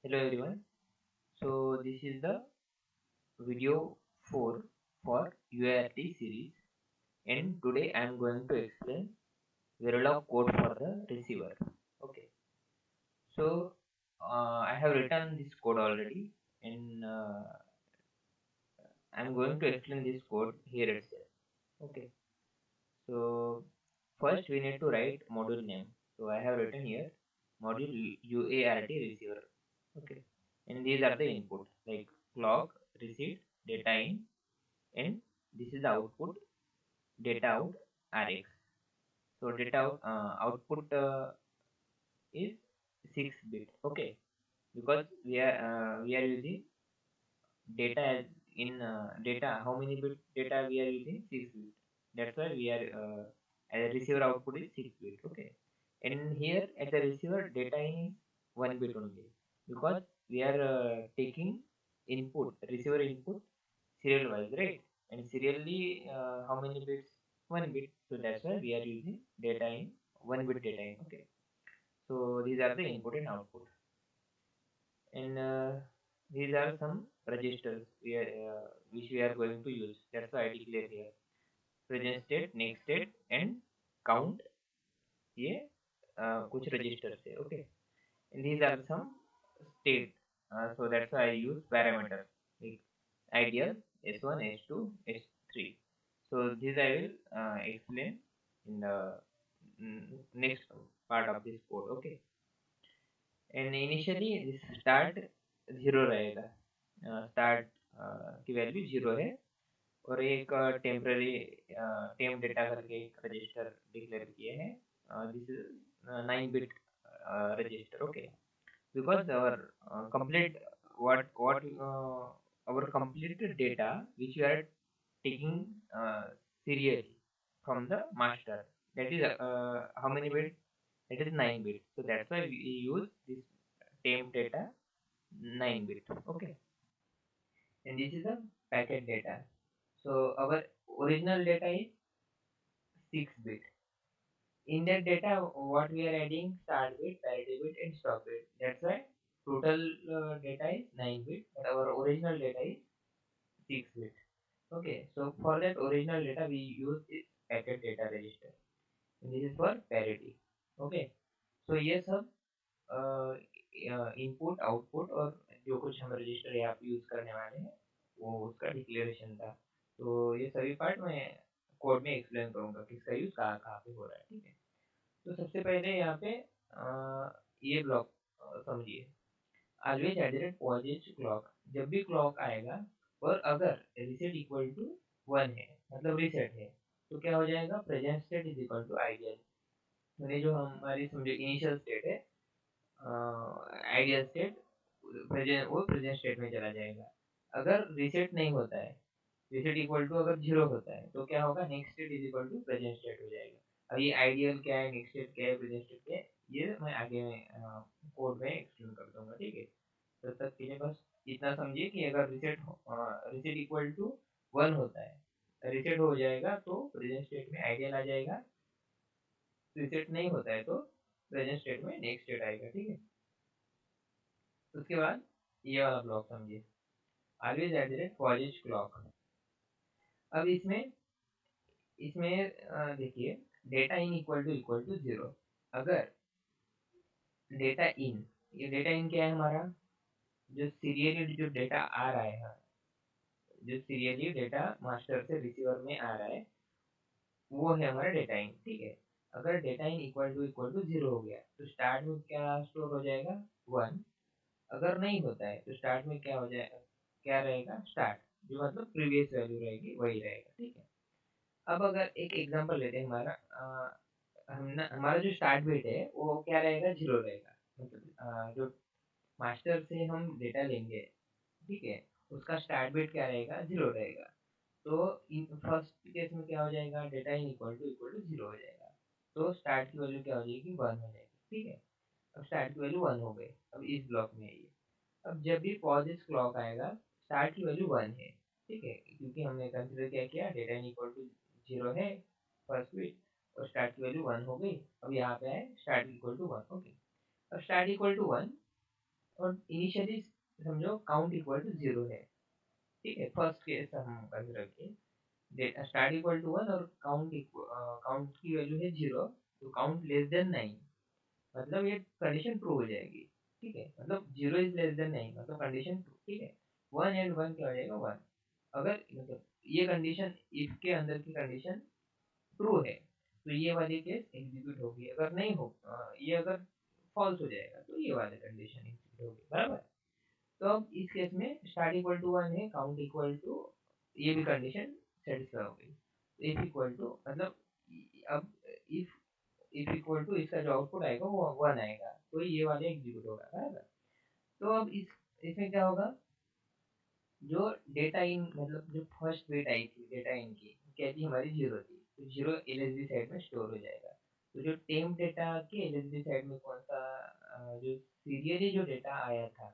Hello everyone. So this is the video 4 for UART series, and today I am going to explain Verilog code for the receiver. Okay. So I have written this code already, and I am going to explain this code here itself. Okay. So first we need to write module name. So I have written here module UART receiver. Okay. And these are the input like clock, receipt, data in, and this is the output data out rx. So data out, output is 6 bit. Okay, because we are using data as in data, how many bit data we are using, 6 bit. That's why we are as a receiver output is 6 bit. Okay, and here at the receiver data in is 1 bit only, because we are taking input, receiver input serial wise, right? And serially how many bits, 1 bit. So that's why we are using data in 1 bit data in. Okay, so these are the input and output, and these are some registers which we are going to use. That's why I declare here present state, next state, and count. ये कुछ registers है. Okay, and these are some state. So that's why I use parameters like ideal, S1, S2, S3. So this I will explain in the next part of this code. Okay, and initially this start 0 रहेगा. Start की value 0 है, और एक temporary temp data करके एक register declare किए हैं. This is 9 bit register. Okay, because our complete our complete data which we are taking serially from the master, that is how many bit, that is 9 bit. So that's why we use this temp data 9 bit. Okay, and this is the packet data. So our original data is 6 bit. In that data, what we are adding, start bit, parity bit, and stop bit. That's why total data is 9 bit, but our original data is 6 bit. Okay, so for that original data, we use this packet data register. And this is for parity. Okay, so ये सब input output और जो कुछ हम register यहाँ पे use करने वाले हैं वो उसका डिक्लेरेशन था. तो ये सभी पार्ट मैं कोड में एक्सप्लेन करूंगा किसका यूज कहाँ कहाँ पे हो रहा है. ठीक है, तो सबसे पहले यहाँ पे ये ब्लॉक समझिए. ऑलवेज एट पॉजिटिव क्लॉक, जब भी क्लॉक आएगा और अगर रिसेट इक्वल टू 1 है, मतलब रिसेट है, तो क्या हो जाएगा, present state is equal to ideal. मैंने जो हमारी समझो इनिशियल स्टेट है, आइडियल स्टेट, प्रेजेंट वो प्रेजेंट स्टेट में चला जाएगा. अगर रीसेट नहीं होता है, रीसेट इक्वल टू अगर 0 होता है, तो क्या होगा, next state is equal to present state हो जाएगा. अब ये आइडियल क्या है, नेक्स्ट स्टेट क्या है, प्रेजेंट स्टेट क्या है, ये मैं आगे कोड में एक्सप्लेन कर दूंगा. ठीक है, तब तक के लिए बस इतना समझिए कि अगर रीसेट इक्वल टू 1 होता है, रीसेट हो जाएगा तो प्रेजेंट स्टेट में आइडियल आ जाएगा. रीसेट नहीं होता है तो प्रेजेंट स्टेट में नेक्स्ट स्टेट आएगा. ठीक है, उसके बाद ये वाला ब्लॉक समझिए, ऑलवेज एट पॉजिटिव क्लॉक. अब इसमें इसमें देखिए, डेटा इन इक्वल टू 0. अगर डेटा इन, ये डेटा इन क्या है हमारा, जो सीरियली जो डेटा आ रहा है, जो सीरियली डेटा मास्टर से रिसीवर में आ रहा है, वो है हमारा डेटा इन. ठीक है, अगर डेटा इन इक्वल टू 0 हो गया तो स्टार्ट में क्या स्टोर हो जाएगा, 1. अगर नहीं होता है तो स्टार्ट में क्या हो जाएगा, क्या रहेगा, स्टार्ट, जो मतलब प्रीवियस वैल्यू रहेगी वही रहेगा. ठीक है, अब अगर एक एग्जांपल लेते हैं, हमारा हमारा जो स्टार्ट बिट है वो क्या रहेगा, 0 रहेगा. मतलब जो मास्टर से हम डेटा लेंगे, ठीक है, उसका स्टार्ट बिट क्या रहेगा, 0 रहेगा. तो इन फर्स्ट केस में क्या हो जाएगा, डेटा इन इक्वल टू 0 हो जाएगा. तो स्टार्ट की वैल्यू क्या हो जाएगी, 1 हो जाएगी. ठीक है, अब स्टार्ट की वैल्यू 1 हो गई. अब इस ब्लॉक में है ये. अब जब भी पॉजिटिव क्लॉक आएगा, स्टार्ट की वैल्यू 1 है. ठीक है, क्योंकि हमने कंसिडर क्या किया, डेटा इन इक्वल टू 0 है फर्स्ट बिट, और स्टार्ट की वैल्यू 1 हो गई. अब यहाँ पे है स्टार्ट इक्वल टू 1. ओके, अब स्टार्ट इक्वल टू 1, और इनिशियली समझो काउंट इक्वल टू 0 है, ठीक है, फर्स्ट केस हम कंसिडर किए, डेटा स्टार्ट इक्वल टू 1 और काउंट की वैल्यू है 0, तो काउंट लेस देन 9, मतलब ये कंडीशन ट्रू हो जाएगी, ठीक है, मतलब 0 इज लेस देन 9 मतलब कंडीशन ट्रू, ठीक है, 1 एंड 1 क्या हो जाएगा 1, अगर मतलब ये कंडीशन इफ के अंदर की कंडीशन ट्रू है तो ये वाली केस एग्जीक्यूट होगी, अगर नहीं हो ये अगर फॉल्स हो जाएगा तो ये वाली कंडीशन एग्जीक्यूट होगी, बराबर। तो अब इस केस में स्टार्ट इक्वल टू 1 है, काउंट इक्वल टू, ये भी कंडीशन सेटिस्फाई हो गई, इफ इक्वल टू मतलब अब इफ इफ इक्वल टू इसका जो आउटपुट आएगा वो 1 आएगा, तो ये वाले एग्जीक्यूट होगा, बराबर। तो अब इस इसमें क्या होगा, जो डेटा इन मतलब जो फर्स्ट बिट आई थी डेटा इन की क्या थी, हमारी 0 थी, तो 0 एलएसबी साइड में स्टोर हो जाएगा। तो जो टेम्प डेटा के एलएसबी साइड में कौन सा जो सीरियली जो डेटा आया था,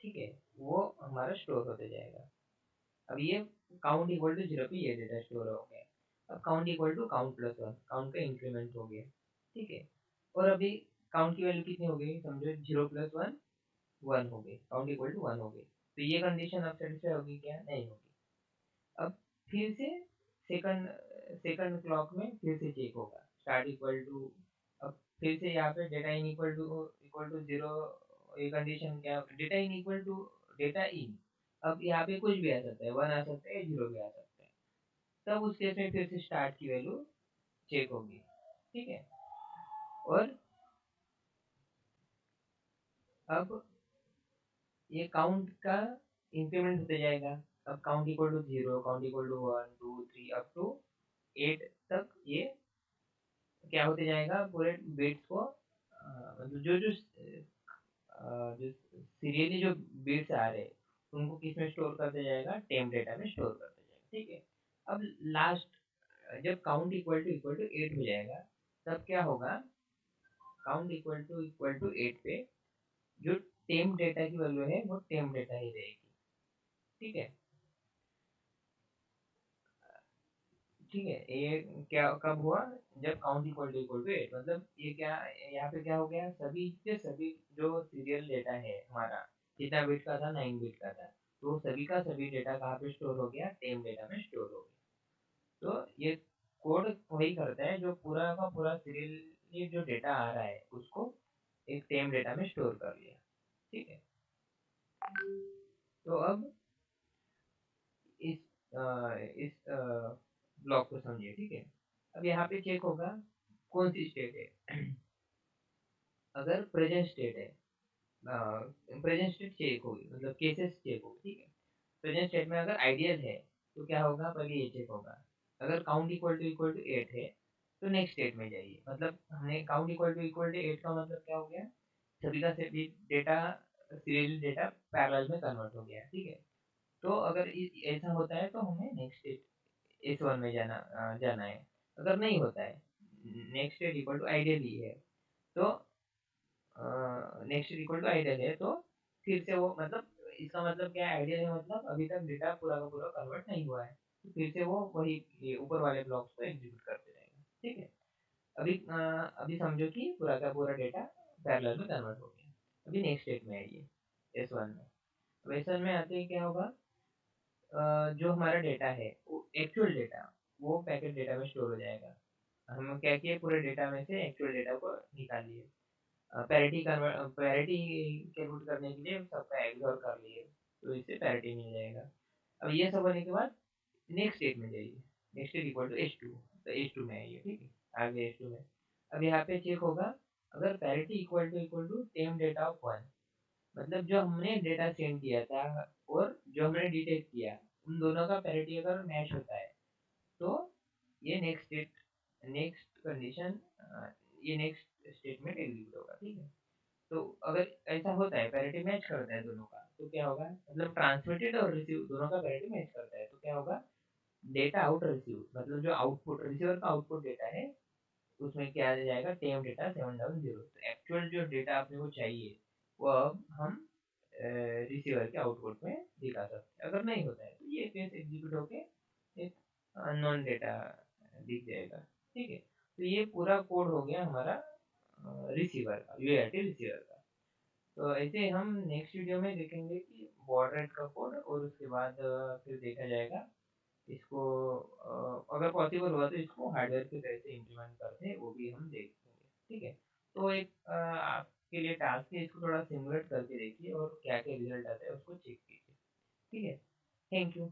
ठीक है, वो हमारा स्टोर होते जाएगा। अब ये काउंट इक्वल टू 0 पे ये डेटा स्टोर हो गया, अब count equal to count plus 1, count का इंक्रीमेंट हो गया, ठीक है, और अभी काउंट की वैल्यू कितनी हो गई, समझो 0 प्लस 1 1 हो गई, काउंट इक्वल टू 1 हो गई, तो ये कंडीशन अब सेटिस्फाई होगी क्या, नहीं होगी। अब फिर से सेकंड सेकंड क्लॉक में फिर से चेक होगा, स्टार्ट इक्वल टू, अब फिर से यहाँ पे डेटा इन इक्वल टू 0, ये कंडीशन क्या, data in equal to data in, अब यहाँ पे कुछ भी आ सकता है, 1 आ सकता है, 0 भी आ सकता है, तब उस केस में फिर से स्टार्ट की वैल्यू चेक होगी, ठीक है, और अब ये काउंट का इंक्रीमेंट होते जाएगा, अब count equal to 0, count equal to 1 2 3 up to 8 तक ये क्या होते जाएगा, पूरे बिट्स को मतलब जो सीरियली जो बिट्स आ रहे हैं उनको किस में स्टोर करते जाएगा, टेम्प डेटा में स्टोर करते जाएगा, ठीक है। अब लास्ट जब काउंट इक्वल टू 8 हो जाएगा, तब क्या होगा, काउंट इक्वल टू 8 पे जो टेम्प डेटा की वैल्यू है वो टेम्प डेटा ही रहेगी, ठीक है, ठीक है, ये क्या कब हुआ, जब काउंट इक्वल टू 8, मतलब ये क्या, यहाँ पे क्या हो गया, सभी के सभी जो सीरियल डेटा है हमारा, जितना बिट का था 9 बिट का था, तो सभी का सभी डेटा कहाँ पे स्टोर हो गया, टेम डेटा में स्टोर हो गया। तो ये कोड वही करता है, जो पूरा का पूरा सीरियल जो डेटा आ रहा है उसको एक टेम डेटा में स्टोर कर लिया, ठीक है। तो अब इस ब्लॉक को समझिए, ठीक है। अब यहाँ पे चेक होगा कौन सी स्टेट है, अगर प्रेजेंट स्टेट है, प्रेजेंट स्टेट चेक होगी, मतलब केसेस चेक होगी, ठीक है। प्रेजेंट स्टेट में अगर आइडियल है तो क्या होगा, पहले ये चेक होगा, अगर काउंट इक्वल टू 8 है तो नेक्स्ट स्टेट में जाइए, मतलब हमने काउंट इक्वल टू 8 का मतलब क्या हो गया, सभी का सभी डेटा सीरियल डेटा पैरेलल में कन्वर्ट हो गया, ठीक है। तो अगर ऐसा होता है तो हमें नेक्स्ट स्टेट S1 में जाना है, अगर नहीं होता है, next state equal to ideal ही है, तो नेक्स्ट इक्वल टू आइडियल है, तो फिर से वो मतलब इसका मतलब क्या है, आइडियल है मतलब अभी तक डेटा पूरा का पूरा कन्वर्ट नहीं हुआ है, तो फिर से वो वही ये ऊपर वाले ब्लॉक्स को एग्जीक्यूट करते रहेगा, ठीक है। अभी समझो कि पूरा का पूरा डेटा पैरेलल में कन्वर्ट हो गया, अभी नेक्स्ट स्टेट में आइए S1 में, अब S1 में आते ही क्या होगा, जो हमारा डेटा है वो एक्चुअल डेटा वो पैकेट डेटा में स्टोर हो जाएगा, हम क्या किए, पूरे डेटा में से एक्चुअल डेटा को निकाल लिए, पैरिटी कैलकुलेट करने के लिए सबका एक्सओर कर लिए, तो इससे पैरिटी मिल जाएगा। अब ये सब होने के बाद नेक्स्ट स्टेट में जाइए, next state equal to H2, तो H2 में आइए, ठीक है, आगे H2 में। अब यहाँ पे चेक होगा, अगर पैरिटी इक्वल टू टेम डेटा ऑफ 1, मतलब जो हमने डेटा सेंड किया था और जो हमने डिटेक्ट किया उन दोनों का पैरिटी अगर मैच होता है, तो ये नेक्स्ट कंडीशन, ये नेक्स्ट स्टेटमेंट एग्जीक्यूट होगा, ठीक है। तो अगर ऐसा होता है, पैरिटी मैच करता है दोनों का, तो क्या होगा, मतलब ट्रांसमिटेड और रिसीव दोनों का पैरिटी मैच करता है, तो क्या होगा, डेटा आउट रिसीव, मतलब जो आउटपुट रिसीवर का आउटपुट डेटा है उसमें क्या आ जाएगा, टेम डेटा 700, तो एक्चुअल जो डेटा अपने को चाहिए वो अब हम रिसीवर के आउटपुट में दिखा सकते हैं, अगर नहीं होता है तो ये केस एग्जीक्यूट होके एक अननोन डेटा दिख जाएगा, ठीक है। तो ये पूरा कोड हो गया हमारा रिसीवर का, यूएआरटी रिसीवर का। तो ऐसे हम नेक्स्ट वीडियो में देखेंगे कि बॉड रेट का कोड, और उसके बाद फिर देखा जाएगा इसको, अगर पॉसिबल हुआ तो इसको हार्डवेयर पे कैसे इम्प्लीमेंट करते हैं वो भी हम देखेंगे। ठीक है, तो एक आपके लिए टास्क है, इसको थोड़ा सिमुलेट करके देखिए और क्या क्या रिजल्ट आता है उसको चेक कीजिए। ठीक है, थैंक यू।